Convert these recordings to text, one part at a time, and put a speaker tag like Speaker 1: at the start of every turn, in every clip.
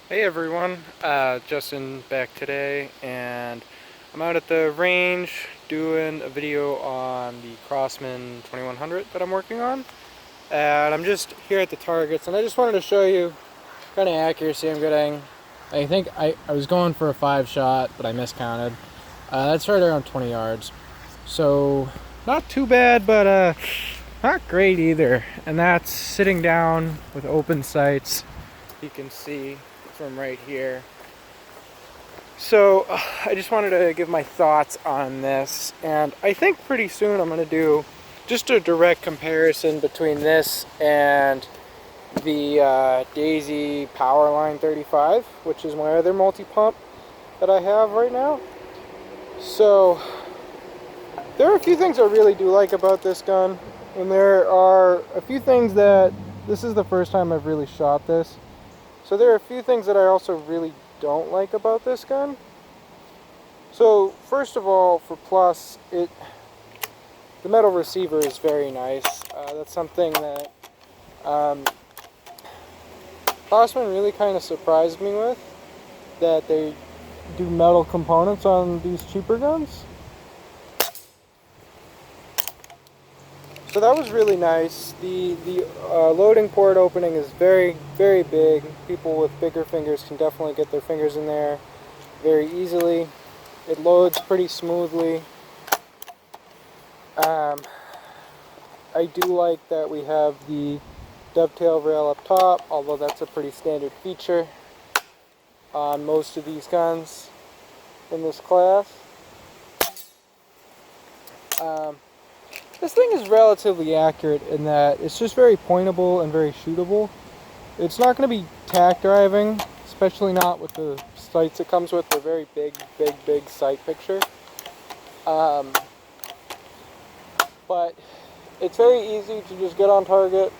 Speaker 1: Hey everyone, Justin back today, and I'm out at the range doing a video on the Crosman 2100 that I'm working on. And I'm just here at the targets, and I just wanted to show you kind of accuracy I'm getting. I think I was going for a 5-shot, but I miscounted. That's right around 20 yards. So, not too bad, but not great either. And that's sitting down with open sights. You can see from right here. So I just wanted to give my thoughts on this, and I think pretty soon I'm going to do just a direct comparison between this and the Daisy Powerline 35, which is my other multi-pump that I have right now. So there are a few things I really do like about this gun, and there are a few things that this is the first time I've really shot this. So there are a few things that I also really don't like about this gun. So first of all, for plus, the metal receiver is very nice. That's something that Crosman really kind of surprised me with, that they do metal components on these cheaper guns. So that was really nice. The loading port opening is very, very big. People with bigger fingers can definitely get their fingers in there very easily. It loads pretty smoothly. I do like that we have the dovetail rail up top, although that's a pretty standard feature on most of these guns in this class. This thing is relatively accurate in that it's just very pointable and very shootable. It's not going to be tack driving, especially not with the sights it comes with. They're very big, big, big sight picture. But it's very easy to just get on target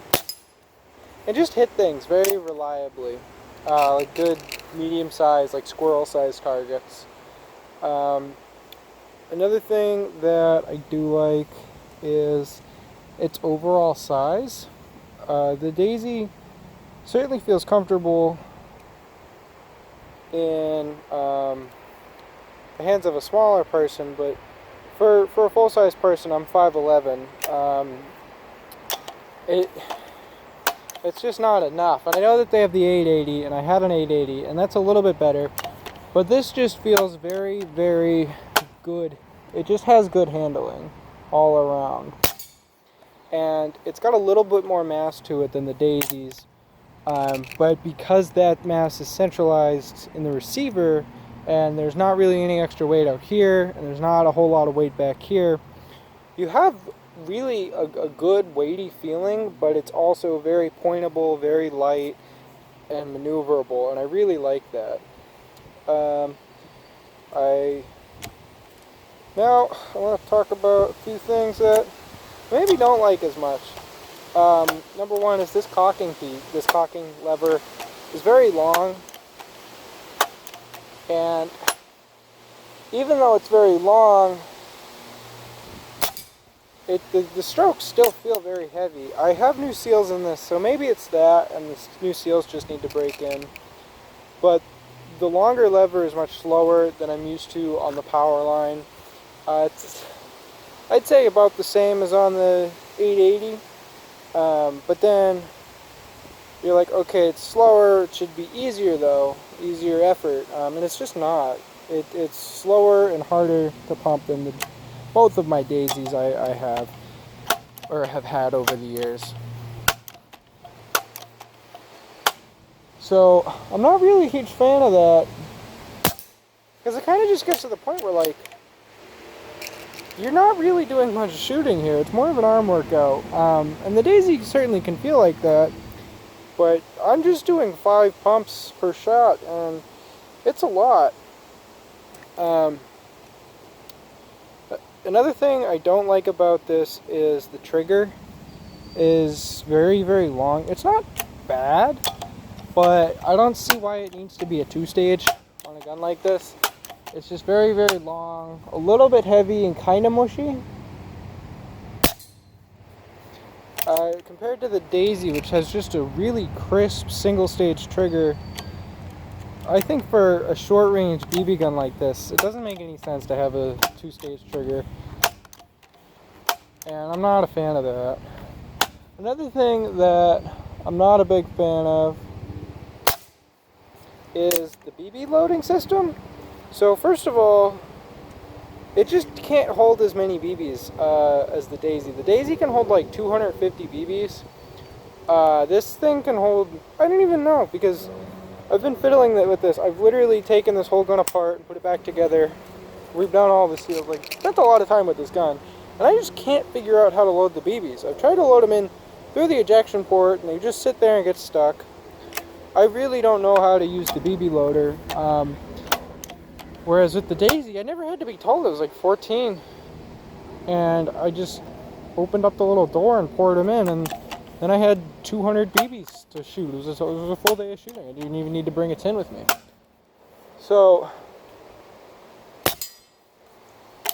Speaker 1: and just hit things very reliably. Like good medium size, like squirrel sized targets. Another thing that I do like is its overall size. The Daisy certainly feels comfortable in the hands of a smaller person, but for a full-size person, I'm 5'11". It's just not enough. And I know that they have the 880, and I have an 880, and that's a little bit better. But this just feels very, very good. It just has good handling all around. And it's got a little bit more mass to it than the Daisies. But because that mass is centralized in the receiver, and there's not really any extra weight out here, and there's not a whole lot of weight back here, you have really a good weighty feeling, but it's also very pointable, very light, and maneuverable, and I really like that. Now I want to talk about a few things that I maybe don't like as much. Number one is this cocking piece. This cocking lever is very long, and even though it's very long, the strokes still feel very heavy. I have new seals in this, so maybe it's that, and the new seals just need to break in. But the longer lever is much slower than I'm used to on the Powerline. It's, I'd say, about the same as on the 880. But then you're like, okay, it's slower, it should be easier though, easier effort, and it's just not. It's slower and harder to pump than both of my Daisies I have, or have had over the years. So I'm not really a huge fan of that, because it kind of just gets to the point where, like, you're not really doing much shooting here. It's more of an arm workout. And the Daisy certainly can feel like that, but I'm just doing 5 pumps per shot, and it's a lot. Another thing I don't like about this is the trigger is very, very long. It's not bad, but I don't see why it needs to be a 2-stage on a gun like this. It's just very, very long, a little bit heavy, and kind of mushy. Compared to the Daisy, which has just a really crisp single-stage trigger, I think for a short-range BB gun like this, it doesn't make any sense to have a 2-stage trigger. And I'm not a fan of that. Another thing that I'm not a big fan of is the BB loading system. So first of all, it just can't hold as many BBs as the Daisy. The Daisy can hold like 250 BBs. This thing can hold, I don't even know, because I've been fiddling with this. I've literally taken this whole gun apart and put it back together. We've done all the seals, like, spent a lot of time with this gun. And I just can't figure out how to load the BBs. I've tried to load them in through the ejection port, and they just sit there and get stuck. I really don't know how to use the BB loader. Whereas with the Daisy, I never had to be told. I was like 14. And I just opened up the little door and poured them in, and then I had 200 BBs to shoot. It was a full day of shooting. I didn't even need to bring a tin with me. So,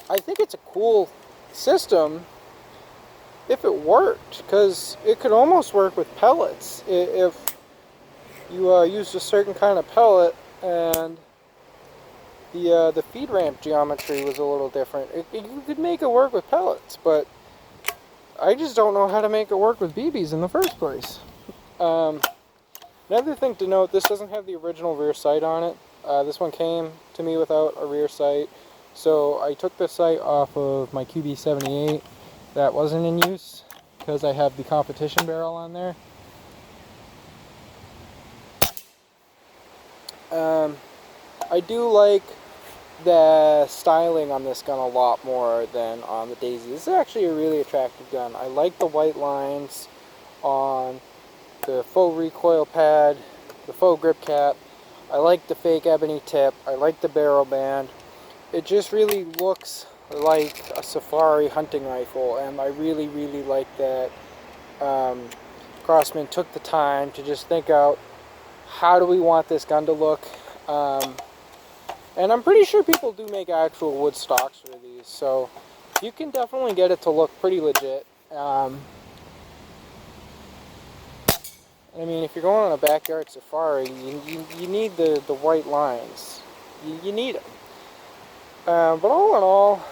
Speaker 1: I think it's a cool system if it worked, because it could almost work with pellets if you used a certain kind of pellet and the feed ramp geometry was a little different. You could make it work with pellets, but I just don't know how to make it work with BBs in the first place. Another thing to note, this doesn't have the original rear sight on it. This one came to me without a rear sight. So I took the sight off of my QB78 that wasn't in use because I have the competition barrel on there. I do like the styling on this gun a lot more than on the Daisy. This is actually a really attractive gun. I like the white lines on the faux recoil pad, the faux grip cap. I like the fake ebony tip. I like the barrel band. It just really looks like a safari hunting rifle, and I really, really like that Crosman took the time to just think out, how do we want this gun to look? And I'm pretty sure people do make actual wood stocks for these, so you can definitely get it to look pretty legit. I mean, if you're going on a backyard safari, you need the white lines. You need them. But all in all,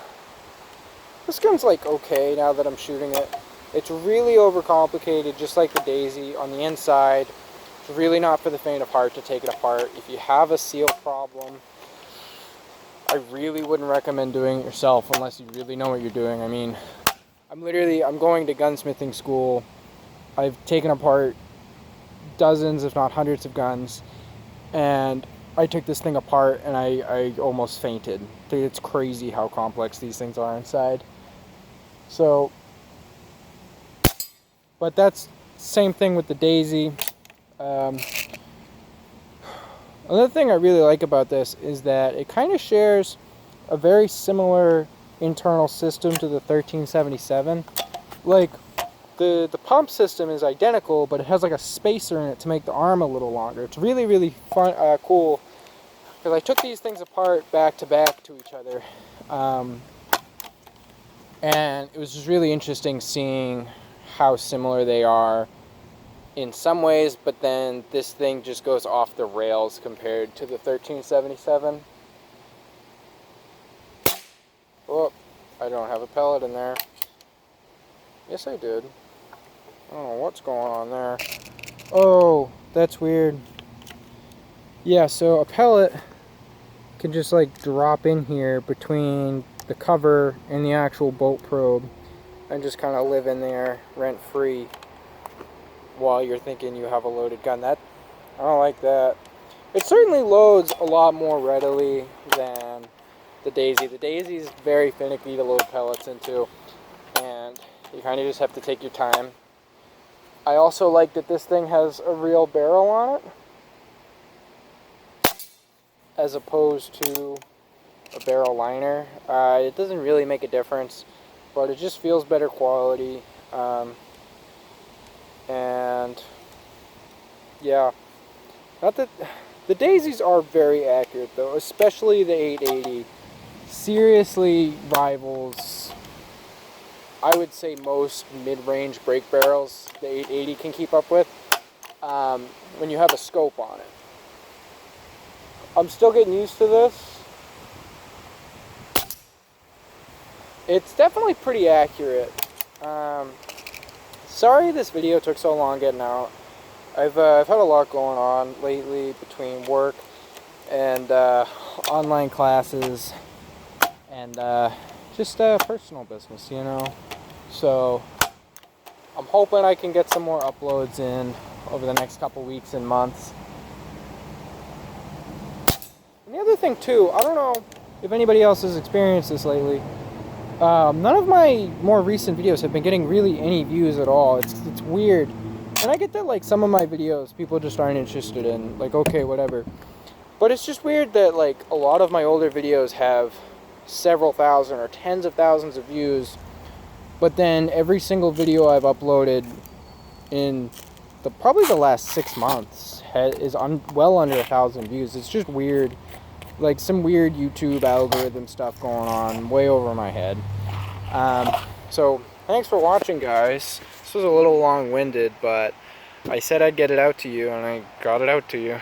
Speaker 1: this gun's like okay now that I'm shooting it. It's really overcomplicated, just like the Daisy on the inside. It's really not for the faint of heart to take it apart. If you have a seal problem, I really wouldn't recommend doing it yourself unless you really know what you're doing. I mean, I'm going to gunsmithing school. I've taken apart dozens, if not hundreds of guns, and I took this thing apart and I almost fainted. It's crazy how complex these things are inside. So, but that's same thing with the Daisy. Another thing I really like about this is that it kind of shares a very similar internal system to the 1377. Like, the pump system is identical, but it has like a spacer in it to make the arm a little longer. It's really, really fun, cool, because I took these things apart back to back to each other. And it was just really interesting seeing how similar they are in some ways, but then this thing just goes off the rails compared to the 1377. Oh, I don't have a pellet in there. Yes, I did. I don't know what's going on there. Oh, that's weird. Yeah, so a pellet can just like drop in here between the cover and the actual bolt probe and just kind of live in there rent-free while you're thinking you have a loaded gun. I don't like that. It certainly loads a lot more readily than the Daisy. The Daisy is very finicky to load pellets into, and you kind of just have to take your time. I also like that this thing has a real barrel on it, as opposed to a barrel liner. It doesn't really make a difference, but it just feels better quality. And yeah, not that the Daisies are very accurate though, especially the 880. Seriously rivals, I would say, most mid-range break barrels the 880 can keep up with when you have a scope on it. I'm still getting used to this. It's definitely pretty accurate. Sorry this video took so long getting out. I've had a lot going on lately between work and online classes and just personal business, you know. So I'm hoping I can get some more uploads in over the next couple weeks and months. And the other thing too, I don't know if anybody else has experienced this lately. None of my more recent videos have been getting really any views at all. It's weird. And I get that like some of my videos people just aren't interested in. Like, okay, whatever. But it's just weird that like a lot of my older videos have several thousand or tens of thousands of views. But then every single video I've uploaded in probably the last 6 months is well under 1,000 views. It's just weird. Like some weird YouTube algorithm stuff going on way over my head. So thanks for watching, guys. This was a little long-winded, but I said I'd get it out to you, and I got it out to you.